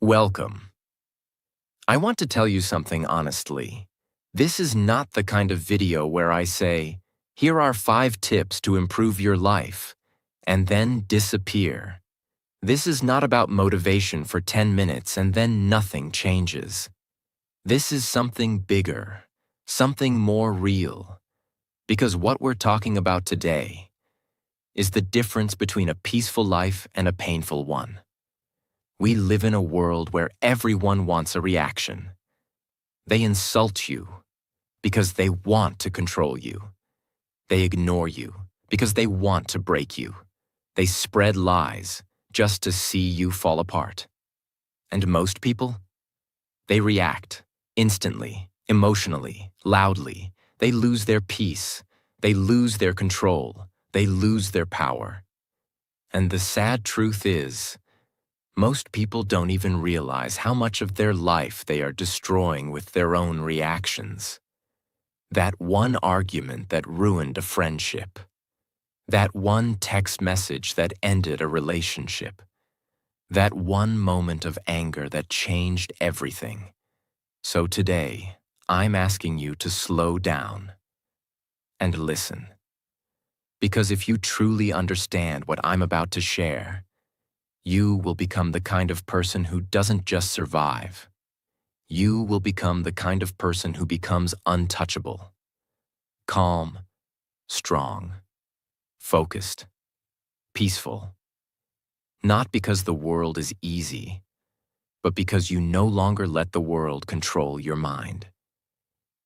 Welcome. I want to tell you something honestly. This is not the kind of video where I say, here are 5 tips to improve your life, and then disappear. This is not about motivation for 10 minutes and then nothing changes. This is something bigger, something more real. Because what we're talking about today is the difference between a peaceful life and a painful one. We live in a world where everyone wants a reaction. They insult you because they want to control you. They ignore you because they want to break you. They spread lies just to see you fall apart. And most people? They react instantly, emotionally, loudly. They lose their peace. They lose their control. They lose their power. And the sad truth is, most people don't even realize how much of their life they are destroying with their own reactions. That one argument that ruined a friendship. That one text message that ended a relationship. That one moment of anger that changed everything. So today, I'm asking you to slow down and listen. Because if you truly understand what I'm about to share, you will become the kind of person who doesn't just survive. You will become the kind of person who becomes untouchable. Calm, strong, focused, peaceful. Not because the world is easy, but because you no longer let the world control your mind.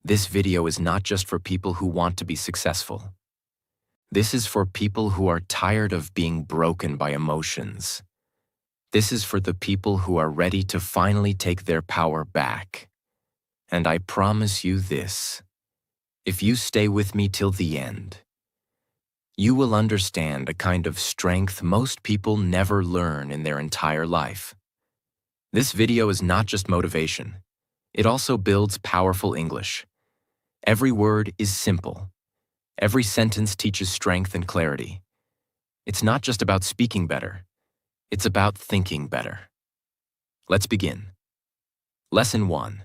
This video is not just for people who want to be successful. This is for people who are tired of being broken by emotions. This is for the people who are ready to finally take their power back. And I promise you this, if you stay with me till the end, you will understand a kind of strength most people never learn in their entire life. This video is not just motivation. It also builds powerful English. Every word is simple. Every sentence teaches strength and clarity. It's not just about speaking better. It's about thinking better. Let's begin. Lesson 1.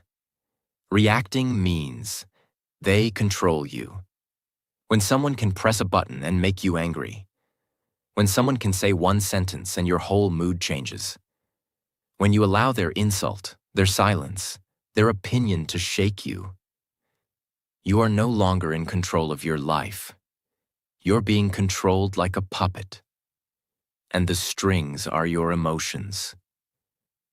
Reacting means they control you. When someone can press a button and make you angry. When someone can say one sentence and your whole mood changes. When you allow their insult, their silence, their opinion to shake you. You are no longer in control of your life. You're being controlled like a puppet. And the strings are your emotions.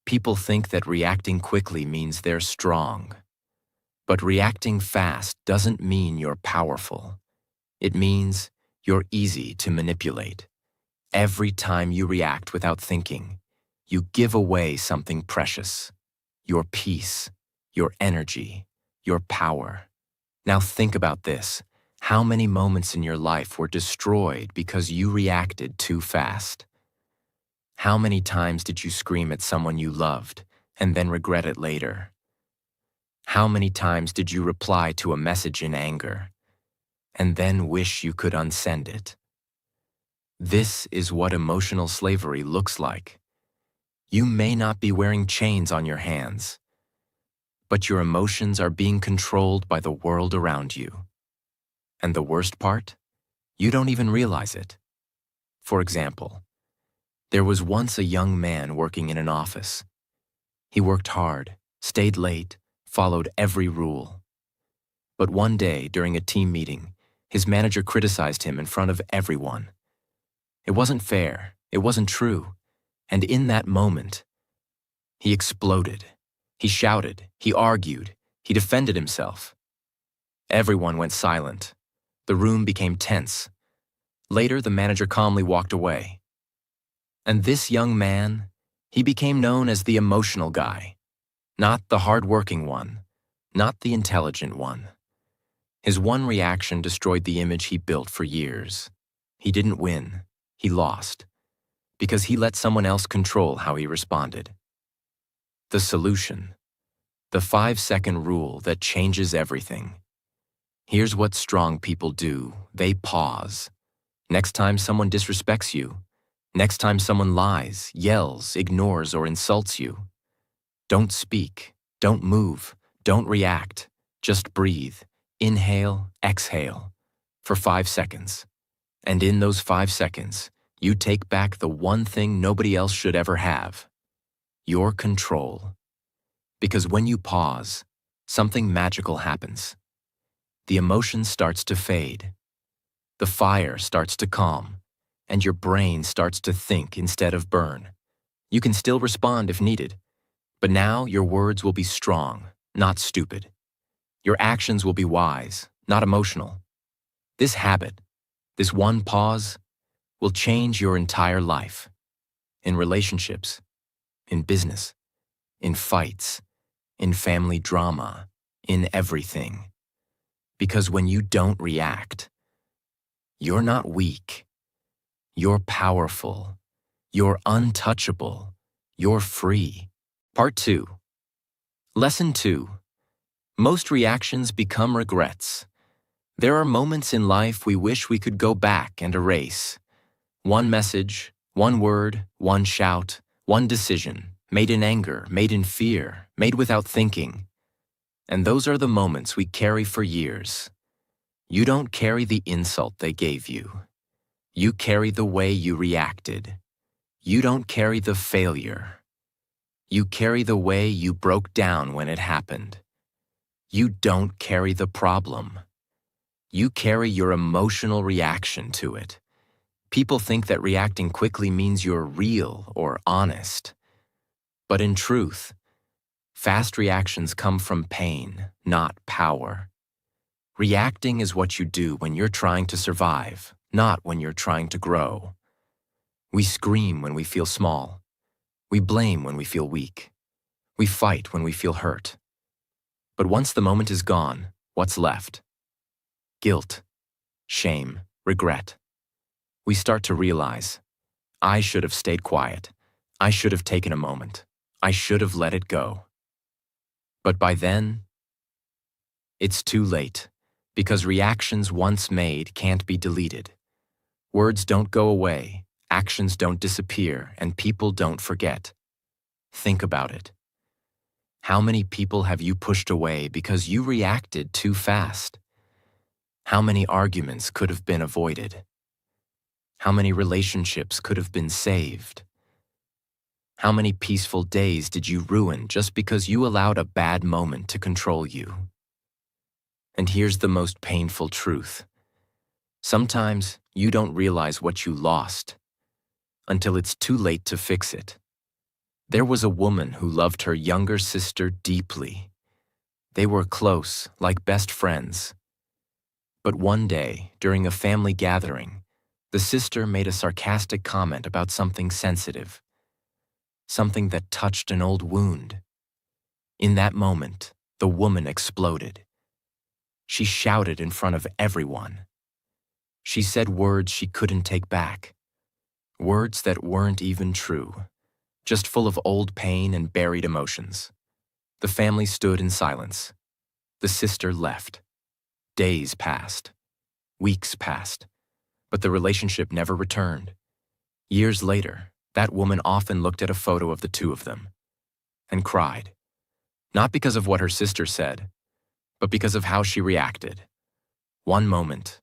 People think that reacting quickly means they're strong. But reacting fast doesn't mean you're powerful. It means you're easy to manipulate. Every time you react without thinking, you give away something precious. Your peace, your energy, your power. Now think about this. How many moments in your life were destroyed because you reacted too fast? How many times did you scream at someone you loved and then regret it later? How many times did you reply to a message in anger and then wish you could unsend it? This is what emotional slavery looks like. You may not be wearing chains on your hands, but your emotions are being controlled by the world around you. And the worst part? You don't even realize it. For example, there was once a young man working in an office. He worked hard, stayed late, followed every rule. But one day, during a team meeting, his manager criticized him in front of everyone. It wasn't fair, it wasn't true, and in that moment, he exploded. He shouted, he argued, he defended himself. Everyone went silent. The room became tense. Later, the manager calmly walked away. And this young man, he became known as the emotional guy, not the hard-working one, not the intelligent one. His one reaction destroyed the image he built for years. He didn't win, he lost, because he let someone else control how he responded. The solution, the 5-second rule that changes everything. Here's what strong people do. They pause. Next time someone disrespects you, next time someone lies, yells, ignores, or insults you, Don't speak, don't move, don't react. Just breathe. Inhale, exhale for 5 seconds. And in those 5 seconds, you take back the one thing nobody else should ever have: your control. Because when you pause, something magical happens. The emotion starts to fade. The fire starts to calm, and your brain starts to think instead of burn. You can still respond if needed, but now your words will be strong, not stupid. Your actions will be wise, not emotional. This habit, this one pause, will change your entire life. In relationships, in business, in fights, in family drama, in everything. Because when you don't react, you're not weak. You're powerful. You're untouchable. You're free. Part 2. Lesson 2. Most reactions become regrets. There are moments in life we wish we could go back and erase. One message, one word, one shout, one decision, made in anger, made in fear, made without thinking. And those are the moments we carry for years. You don't carry the insult they gave you. You carry the way you reacted. You don't carry the failure. You carry the way you broke down when it happened. You don't carry the problem. You carry your emotional reaction to it. People think that reacting quickly means you're real or honest. But in truth, fast reactions come from pain, not power. Reacting is what you do when you're trying to survive, not when you're trying to grow. We scream when we feel small. We blame when we feel weak. We fight when we feel hurt. But once the moment is gone, what's left? Guilt, shame, regret. We start to realize, I should have stayed quiet. I should have taken a moment. I should have let it go. But by then, it's too late, because reactions once made can't be deleted. Words don't go away, actions don't disappear, and people don't forget. Think about it. How many people have you pushed away because you reacted too fast? How many arguments could have been avoided? How many relationships could have been saved? How many peaceful days did you ruin just because you allowed a bad moment to control you? And here's the most painful truth. Sometimes you don't realize what you lost until it's too late to fix it. There was a woman who loved her younger sister deeply. They were close, like best friends. But one day, during a family gathering, the sister made a sarcastic comment about something sensitive, something that touched an old wound. In that moment, the woman exploded. She shouted in front of everyone. She said words she couldn't take back, words that weren't even true, just full of old pain and buried emotions. The family stood in silence. The sister left. Days passed. Weeks passed. But the relationship never returned. Years later, that woman often looked at a photo of the two of them and cried. Not because of what her sister said, but because of how she reacted. One moment,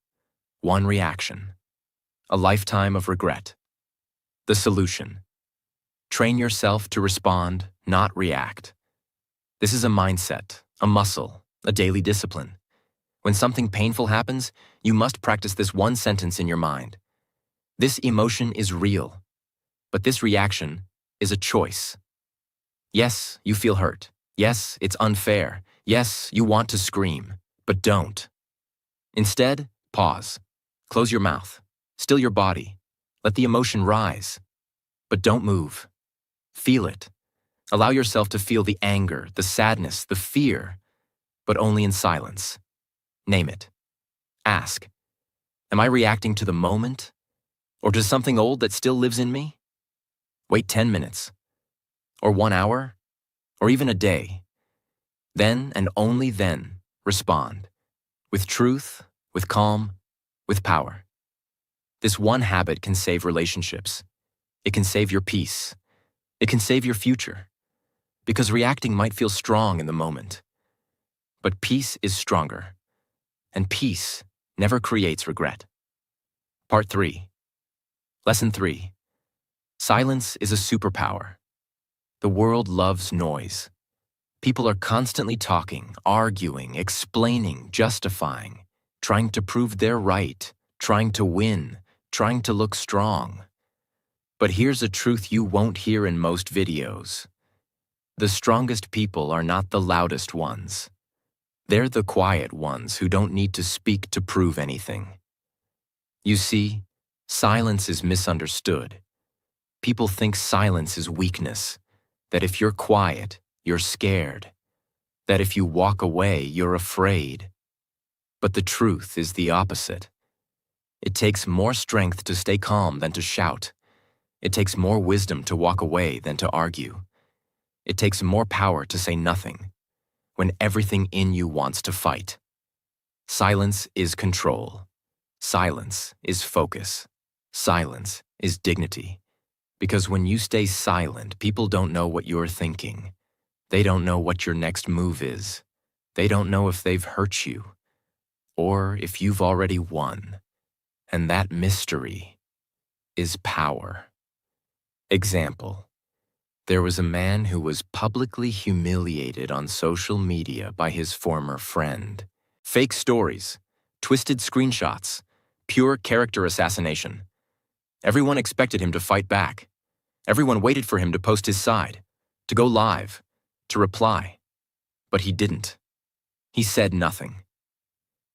one reaction, a lifetime of regret. The solution: train yourself to respond, not react. This is a mindset, a muscle, a daily discipline. When something painful happens, you must practice this one sentence in your mind. This emotion is real, but this reaction is a choice. Yes, you feel hurt. Yes, it's unfair. Yes, you want to scream, but don't. Instead, pause. Close your mouth. Still your body. Let the emotion rise. But don't move. Feel it. Allow yourself to feel the anger, the sadness, the fear, but only in silence. Name it. Ask, am I reacting to the moment or to something old that still lives in me? Wait 10 minutes, or 1 hour, or even a day. Then and only then respond. With truth, with calm, with power. This one habit can save relationships. It can save your peace. It can save your future. because reacting might feel strong in the moment. But peace is stronger, and peace never creates regret. Part 3. Lesson 3. Silence is a superpower. The world loves noise. People are constantly talking, arguing, explaining, justifying, trying to prove they're right, trying to win, trying to look strong. But here's a truth you won't hear in most videos. The strongest people are not the loudest ones. They're the quiet ones who don't need to speak to prove anything. You see, silence is misunderstood. People think silence is weakness, that if you're quiet, you're scared, that if you walk away, you're afraid. But the truth is the opposite. It takes more strength to stay calm than to shout. It takes more wisdom to walk away than to argue. It takes more power to say nothing when everything in you wants to fight. Silence is control. Silence is focus. Silence is dignity. Because when you stay silent, people don't know what you're thinking. They don't know what your next move is. They don't know if they've hurt you or if you've already won. And that mystery is power. Example. There was a man who was publicly humiliated on social media by his former friend. Fake stories, twisted screenshots, pure character assassination. Everyone expected him to fight back. Everyone waited for him to post his side, to go live, to reply. But he didn't. He said nothing.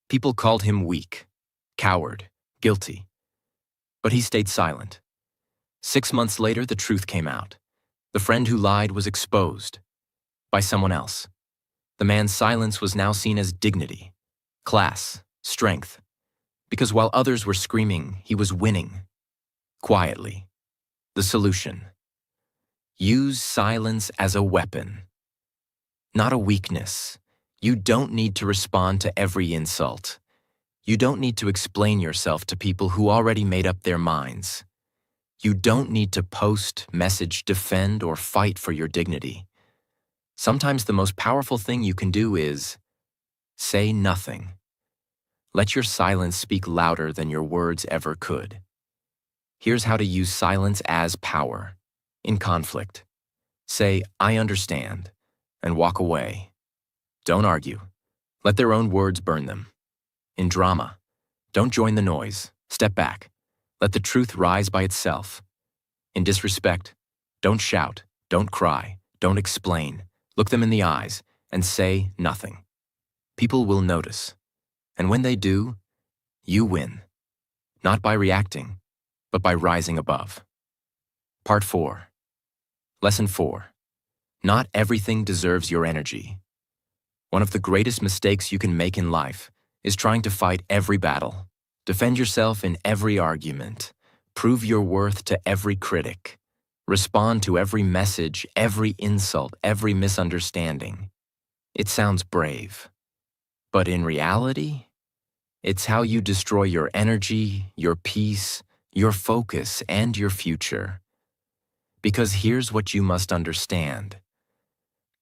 People called him weak, coward, guilty. But he stayed silent. 6 months later, the truth came out. The friend who lied was exposed by someone else. The man's silence was now seen as dignity, class, strength. Because while others were screaming, he was winning. Quietly. The solution. Use silence as a weapon. Not a weakness. You don't need to respond to every insult. You don't need to explain yourself to people who already made up their minds. You don't need to post, message, defend, or fight for your dignity. Sometimes the most powerful thing you can do is say nothing. Let your silence speak louder than your words ever could. Here's how to use silence as power. In conflict, say, "I understand," and walk away. Don't argue. Let their own words burn them. In drama, don't join the noise. Step back. Let the truth rise by itself. In disrespect, don't shout, don't cry, don't explain. Look them in the eyes and say nothing. People will notice. And when they do, you win. Not by reacting, but by rising above. Part 4. Lesson 4. Not everything deserves your energy. One of the greatest mistakes you can make in life is trying to fight every battle. Defend yourself in every argument. Prove your worth to every critic. Respond to every message, every insult, every misunderstanding. It sounds brave. But in reality, it's how you destroy your energy, your peace, your focus, and your future. Because here's what you must understand.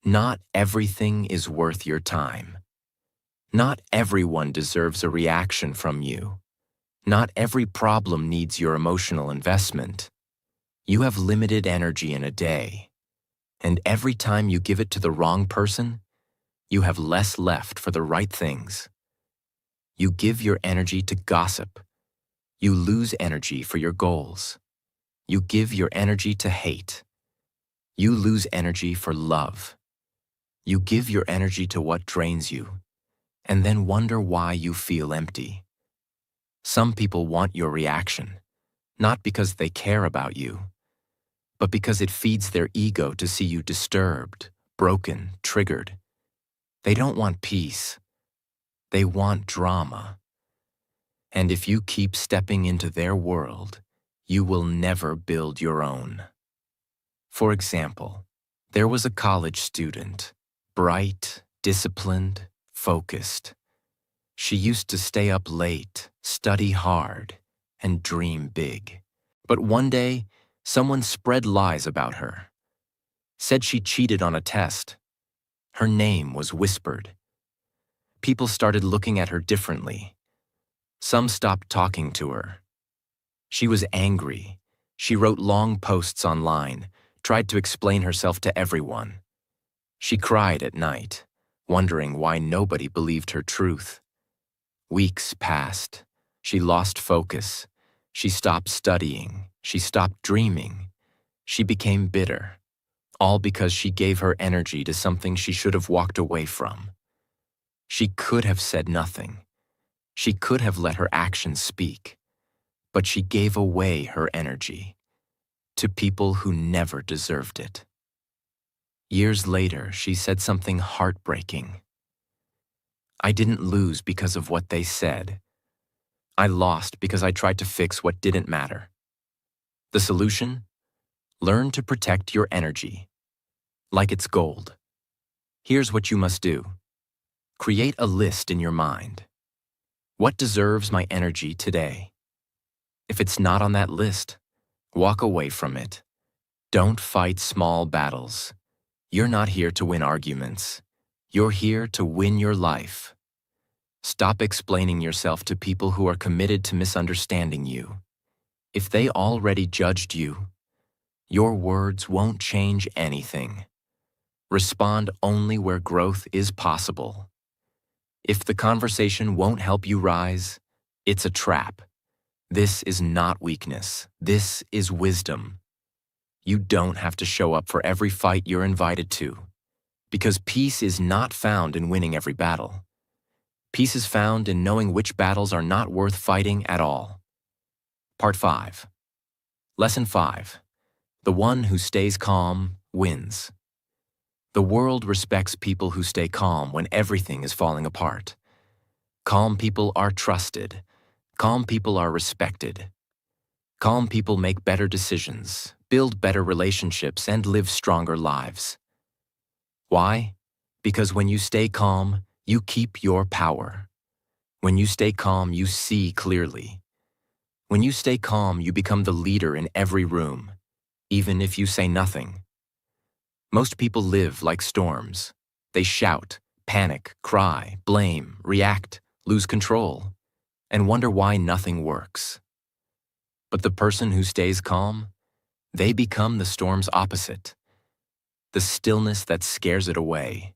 Not everything is worth your time. Not everyone deserves a reaction from you. Not every problem needs your emotional investment. You have limited energy in a day, and every time you give it to the wrong person, you have less left for the right things. You give your energy to gossip. You lose energy for your goals. You give your energy to hate. You lose energy for love. You give your energy to what drains you, and then wonder why you feel empty. Some people want your reaction, not because they care about you, but because it feeds their ego to see you disturbed, broken, triggered. They don't want peace. They want drama. And if you keep stepping into their world, you will never build your own. For example, there was a college student, bright, disciplined, focused. She used to stay up late, study hard, and dream big. But one day, someone spread lies about her. said she cheated on a test. Her name was whispered. People started looking at her differently. Some stopped talking to her. She was angry. She wrote long posts online, tried to explain herself to everyone. She cried at night, wondering why nobody believed her truth. Weeks passed. She lost focus. She stopped studying. She stopped dreaming. She became bitter, all because she gave her energy to something she should have walked away from. She could have said nothing. She could have let her actions speak, but she gave away her energy to people who never deserved it. Years later, she said something heartbreaking. I didn't lose because of what they said. I lost because I tried to fix what didn't matter. The solution? Learn to protect your energy, like it's gold. Here's what you must do. Create a list in your mind. What deserves my energy today? If it's not on that list, walk away from it. Don't fight small battles. You're not here to win arguments. You're here to win your life. Stop explaining yourself to people who are committed to misunderstanding you. If they already judged you, your words won't change anything. Respond only where growth is possible. If the conversation won't help you rise, it's a trap. This is not weakness. This is wisdom. You don't have to show up for every fight you're invited to, because peace is not found in winning every battle. Peace is found in knowing which battles are not worth fighting at all. Part 5. Lesson 5. The one who stays calm wins. The world respects people who stay calm when everything is falling apart. Calm people are trusted. Calm people are respected. Calm people make better decisions, build better relationships, and live stronger lives. Why? Because when you stay calm, you keep your power. When you stay calm, you see clearly. When you stay calm, you become the leader in every room, even if you say nothing. Most people live like storms. They shout, panic, cry, blame, react, lose control, and wonder why nothing works. But the person who stays calm, they become the storm's opposite. The stillness that scares it away.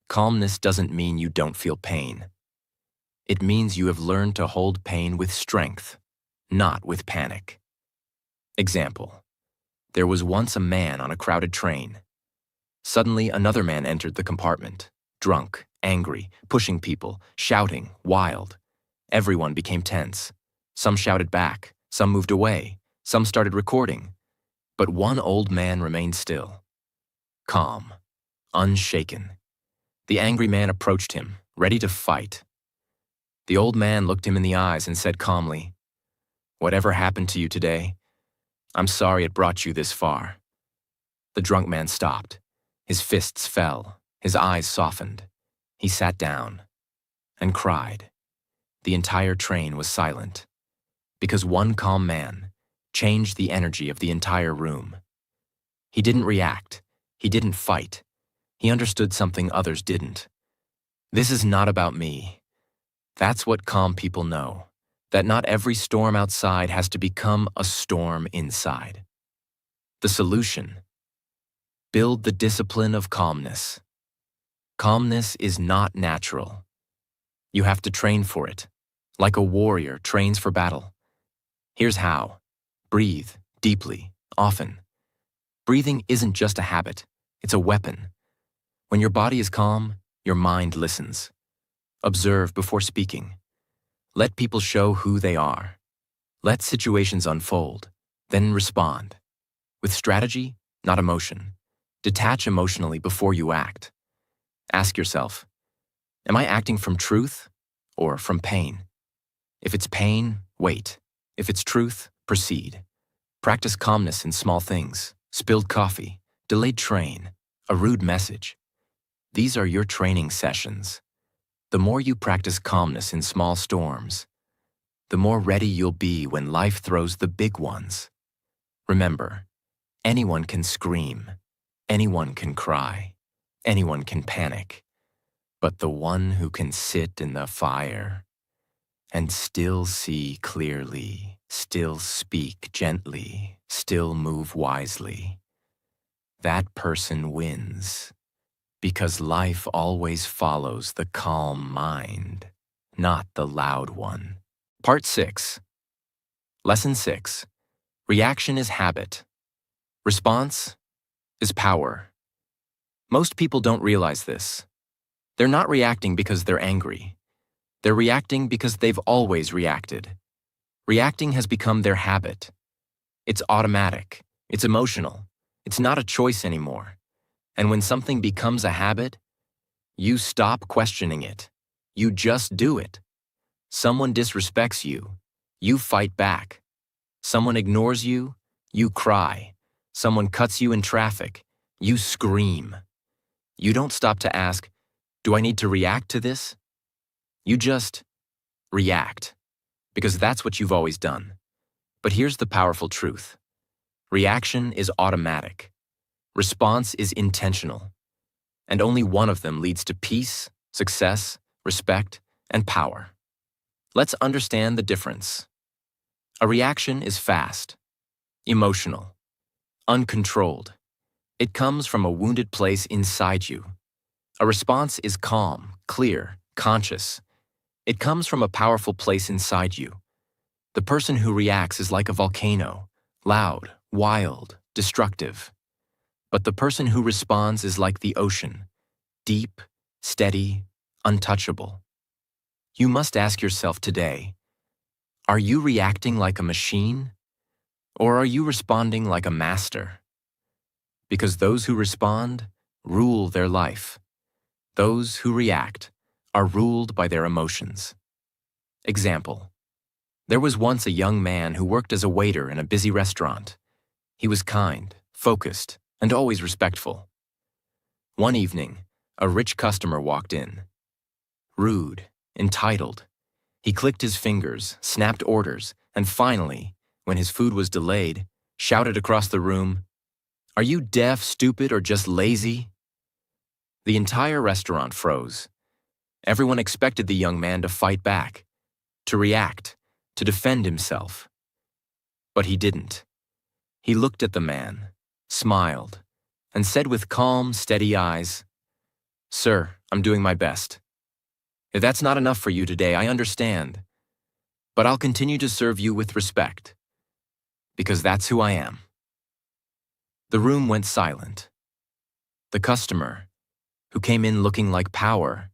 Calmness doesn't mean you don't feel pain. It means you have learned to hold pain with strength, not with panic. Example: there was once a man on a crowded train. Suddenly, another man entered the compartment, drunk, angry, pushing people, shouting, wild. Everyone became tense. Some shouted back, some moved away, some started recording. But one old man remained still, calm, unshaken. The angry man approached him, ready to fight. The old man looked him in the eyes and said calmly, "Whatever happened to you today, I'm sorry it brought you this far." The drunk man stopped. His fists fell. His eyes softened. He sat down and cried. The entire train was silent, because one calm man changed the energy of the entire room. He didn't react. He didn't fight. He understood something others didn't. This is not about me. That's what calm people know, that not every storm outside has to become a storm inside. The solution: build the discipline of calmness. Calmness is not natural. You have to train for it, like a warrior trains for battle. Here's how. Breathe deeply, often. Breathing isn't just a habit, it's a weapon. When your body is calm, your mind listens. Observe before speaking. Let people show who they are. Let situations unfold, then respond. With strategy, not emotion. Detach emotionally before you act. Ask yourself, am I acting from truth or from pain? If it's pain, wait. If it's truth, proceed. Practice calmness in small things. Spilled coffee, delayed train, a rude message. These are your training sessions. The more you practice calmness in small storms, the more ready you'll be when life throws the big ones. Remember, anyone can scream. Anyone can cry. Anyone can panic. But the one who can sit in the fire and still see clearly, still speak gently, still move wisely, that person wins. Because life always follows the calm mind, not the loud one. Part 6. Lesson 6. Reaction is habit. Response is power. Most people don't realize this. They're not reacting because they're angry. They're reacting because they've always reacted. Reacting has become their habit. It's automatic. It's emotional. It's not a choice anymore. And when something becomes a habit, you stop questioning it. You just do it. Someone disrespects you. You fight back. Someone ignores you. You cry. Someone cuts you in traffic. You scream. You don't stop to ask, do I need to react to this? You just react, because that's what you've always done. But here's the powerful truth. Reaction is automatic. Response is intentional. And only one of them leads to peace, success, respect, and power. Let's understand the difference. A reaction is fast, emotional, uncontrolled. It comes from a wounded place inside you. A response is calm, clear, conscious. It comes from a powerful place inside you. The person who reacts is like a volcano, loud, wild, destructive. But the person who responds is like the ocean, deep, steady, untouchable. You must ask yourself today, are you reacting like a machine, or are you responding like a master? Because those who respond rule their life. Those who react are ruled by their emotions. Example: there was once a young man who worked as a waiter in a busy restaurant. He was kind, focused, and always respectful. One evening, a rich customer walked in. Rude, entitled. He clicked his fingers, snapped orders, and finally, when his food was delayed, shouted across the room, "Are you deaf, stupid, or just lazy?" The entire restaurant froze. Everyone expected the young man to fight back, to react, to defend himself. But he didn't. He looked at the man, smiled, and said with calm, steady eyes, "Sir, I'm doing my best. If that's not enough for you today, I understand. But I'll continue to serve you with respect, because that's who I am." The room went silent. The customer, who came in looking like power,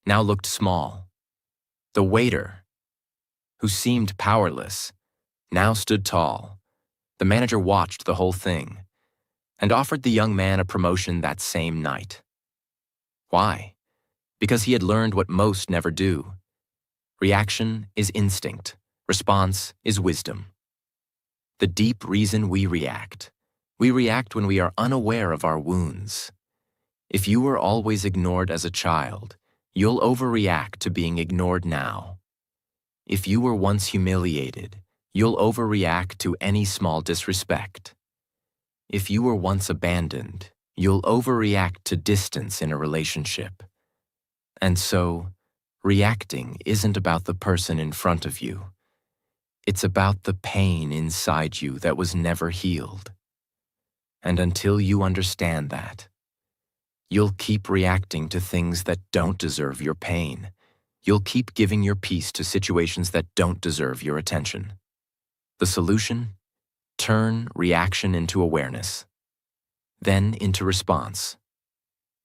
now looked small. The waiter, who seemed powerless, now stood tall. The manager watched the whole thing and offered the young man a promotion that same night. Why? Because he had learned what most never do. Reaction is instinct. Response is wisdom. The deep reason we react when we are unaware of our wounds. If you were always ignored as a child, you'll overreact to being ignored now. If you were once humiliated, you'll overreact to any small disrespect. If you were once abandoned, you'll overreact to distance in a relationship. And so, reacting isn't about the person in front of you. It's about the pain inside you that was never healed. And until you understand that, you'll keep reacting to things that don't deserve your pain. You'll keep giving your peace to situations that don't deserve your attention. The solution? Turn reaction into awareness, then into response.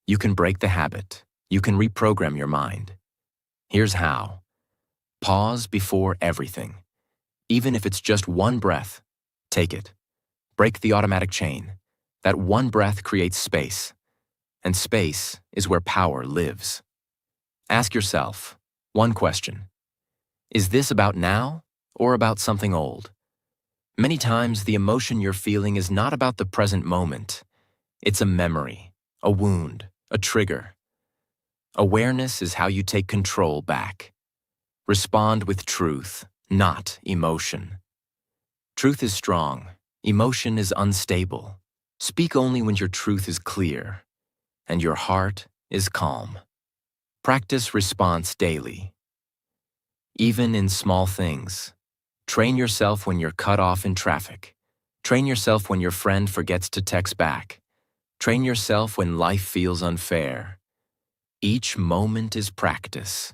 You can break the habit. You can reprogram your mind. Here's how. Pause before everything. Even if it's just one breath, take it. Break the automatic chain. That one breath creates space. And space is where power lives. Ask yourself one question. Is this about now or about something old? Many times the emotion you're feeling is not about the present moment. It's a memory, a wound, a trigger. Awareness is how you take control back. Respond with truth, not emotion. Truth is strong. Emotion is unstable. Speak only when your truth is clear and your heart is calm. Practice response daily. Even in small things. Train yourself when you're cut off in traffic. Train yourself when your friend forgets to text back. Train yourself when life feels unfair. Each moment is practice.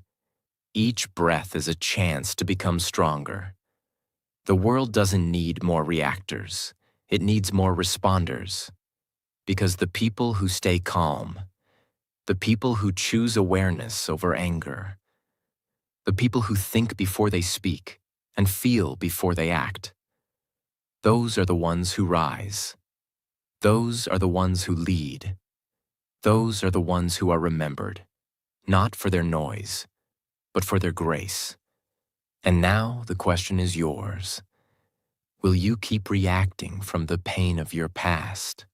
Each breath is a chance to become stronger. The world doesn't need more reactors. It needs more responders. Because the people who stay calm, the people who choose awareness over anger, the people who think before they speak and feel before they act, those are the ones who rise. Those are the ones who lead. Those are the ones who are remembered, not for their noise, but for their grace. And now the question is yours. Will you keep reacting from the pain of your past?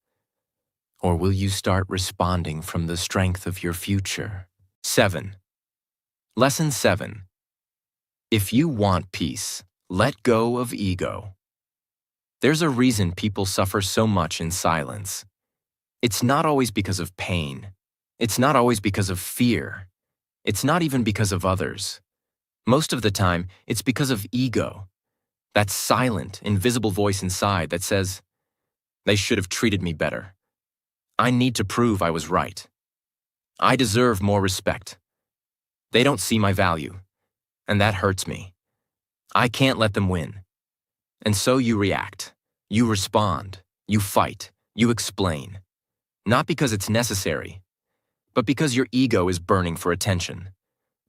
Or will you start responding from the strength of your future? 7. Lesson 7. If you want peace, let go of ego. There's a reason people suffer so much in silence. It's not always because of pain. It's not always because of fear. It's not even because of others. Most of the time, it's because of ego. That silent, invisible voice inside that says, "They should have treated me better. I need to prove I was right. I deserve more respect. They don't see my value, and that hurts me. I can't let them win." And so you react, you respond, you fight, you explain. Not because it's necessary, but because your ego is burning for attention.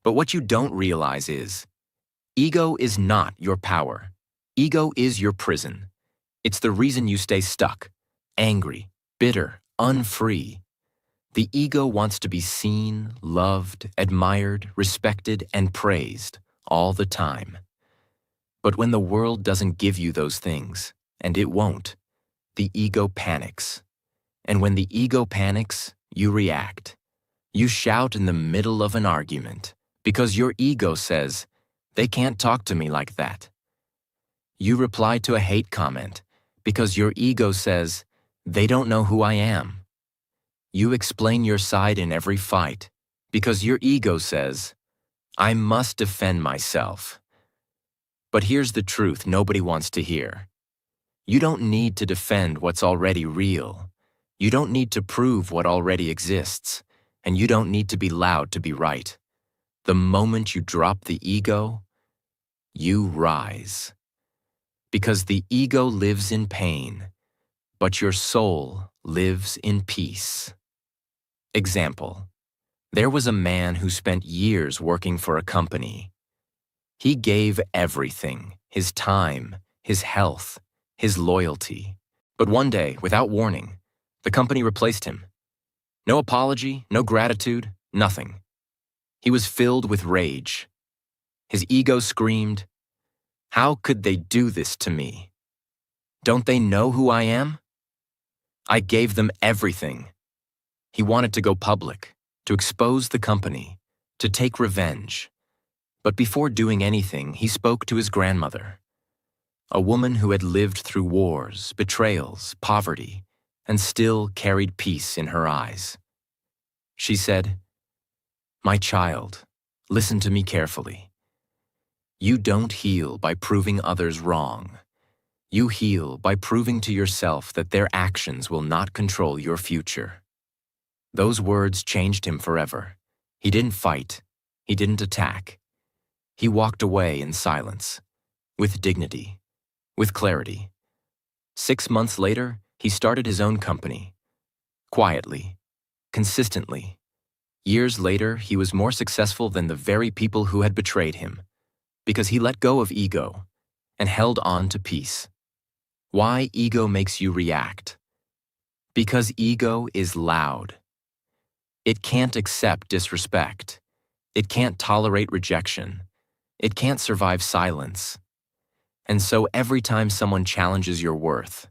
But what you don't realize is, ego is not your power. Ego is your prison. It's the reason you stay stuck, angry, bitter, unfree. The ego wants to be seen, loved, admired, respected, and praised all the time. But when the world doesn't give you those things, and it won't, the ego panics. And when the ego panics, you react. You shout in the middle of an argument because your ego says, "They can't talk to me like that." You reply to a hate comment because your ego says, "They don't know who I am." You explain your side in every fight because your ego says, "I must defend myself." But here's the truth nobody wants to hear. You don't need to defend what's already real. You don't need to prove what already exists. And you don't need to be loud to be right. The moment you drop the ego, you rise. Because the ego lives in pain, but your soul lives in peace. Example: there was a man who spent years working for a company. He gave everything, his time, his health, his loyalty. But one day, without warning, the company replaced him. No apology, no gratitude, nothing. He was filled with rage. His ego screamed, "How could they do this to me? Don't they know who I am? I gave them everything." He wanted to go public, to expose the company, to take revenge. But before doing anything, he spoke to his grandmother, a woman who had lived through wars, betrayals, poverty, and still carried peace in her eyes. She said, "My child, listen to me carefully. You don't heal by proving others wrong. You heal by proving to yourself that their actions will not control your future." Those words changed him forever. He didn't fight. He didn't attack. He walked away in silence, with dignity, with clarity. 6 months later, he started his own company. Quietly, consistently. Years later, he was more successful than the very people who had betrayed him, because he let go of ego and held on to peace. Why ego makes you react? Because ego is loud. It can't accept disrespect. It can't tolerate rejection. It can't survive silence. And so every time someone challenges your worth,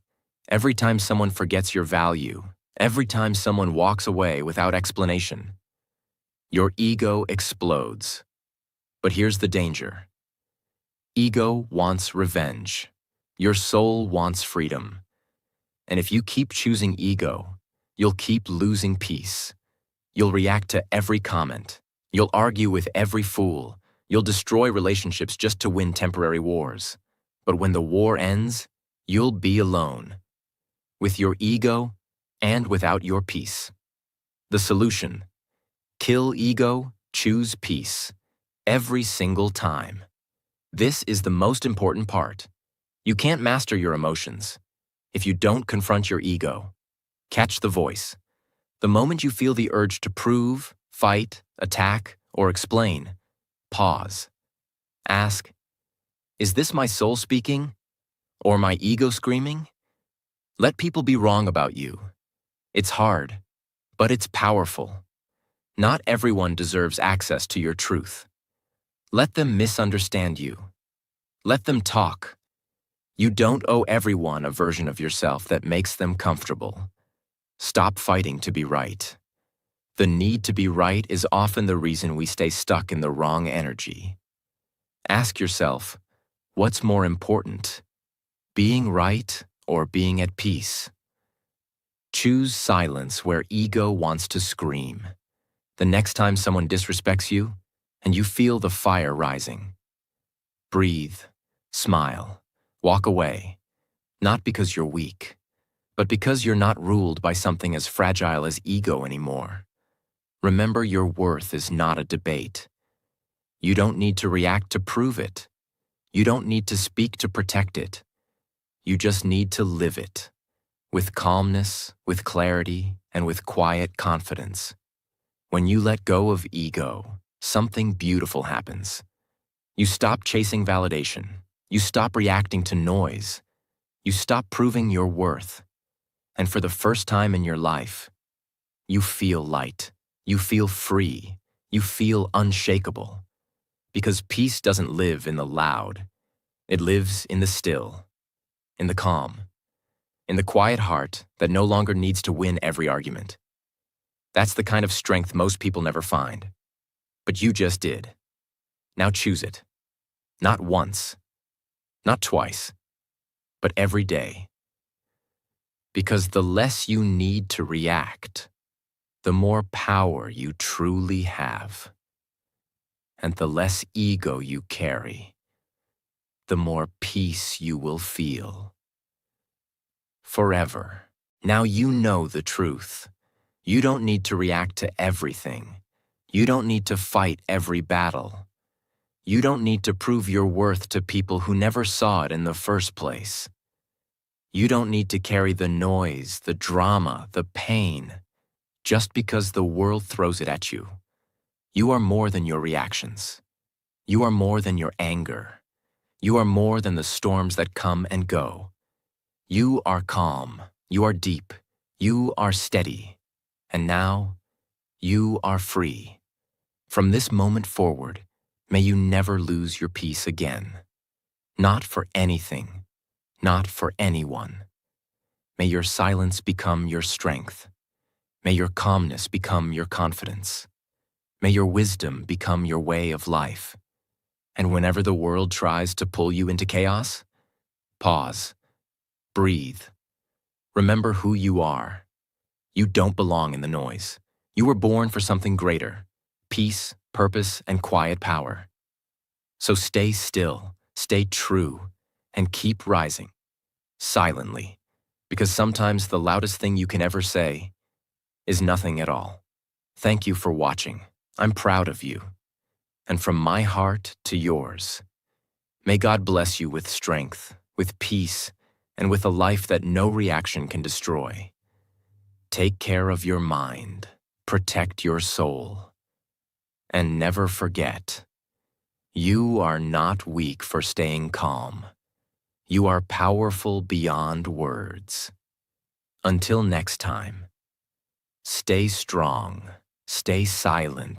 every time someone forgets your value, every time someone walks away without explanation, your ego explodes. But here's the danger. Ego wants revenge. Your soul wants freedom. And if you keep choosing ego, you'll keep losing peace. You'll react to every comment. You'll argue with every fool. You'll destroy relationships just to win temporary wars. But when the war ends, you'll be alone, with your ego and without your peace. The solution: kill ego, choose peace, every single time. This is the most important part. You can't master your emotions if you don't confront your ego. Catch the voice. The moment you feel the urge to prove, fight, attack, or explain, pause. Ask, is this my soul speaking? Or my ego screaming? Let people be wrong about you. It's hard, but it's powerful. Not everyone deserves access to your truth. Let them misunderstand you. Let them talk. You don't owe everyone a version of yourself that makes them comfortable. Stop fighting to be right. The need to be right is often the reason we stay stuck in the wrong energy. Ask yourself, what's more important? Being right or being at peace? Choose silence where ego wants to scream. The next time someone disrespects you and you feel the fire rising, breathe, smile, walk away, not because you're weak, but because you're not ruled by something as fragile as ego anymore. Remember, your worth is not a debate. You don't need to react to prove it. You don't need to speak to protect it. You just need to live it, with calmness, with clarity, and with quiet confidence. When you let go of ego, something beautiful happens. You stop chasing validation. You stop reacting to noise. You stop proving your worth. And for the first time in your life, you feel light. You feel free. You feel unshakable. Because peace doesn't live in the loud. It lives in the still, in the calm, in the quiet heart that no longer needs to win every argument. That's the kind of strength most people never find. But you just did. Now choose it. Not once, not twice, but every day. Because the less you need to react, the more power you truly have. And the less ego you carry, the more peace you will feel. Forever. Now you know the truth. You don't need to react to everything. You don't need to fight every battle. You don't need to prove your worth to people who never saw it in the first place. You don't need to carry the noise, the drama, the pain, just because the world throws it at you. You are more than your reactions. You are more than your anger. You are more than the storms that come and go. You are calm. You are deep. You are steady. And now, you are free. From this moment forward, may you never lose your peace again. Not for anything. Not for anyone. May your silence become your strength. May your calmness become your confidence. May your wisdom become your way of life. And whenever the world tries to pull you into chaos, pause, breathe. Remember who you are. You don't belong in the noise. You were born for something greater: peace, purpose, and quiet power. So stay still, stay true, and keep rising, silently, because sometimes the loudest thing you can ever say is nothing at all. Thank you for watching. I'm proud of you. And from my heart to yours, may God bless you with strength, with peace, and with a life that no reaction can destroy. Take care of your mind, protect your soul, and never forget, you are not weak for staying calm. You are powerful beyond words. Until next time, stay strong, stay silent,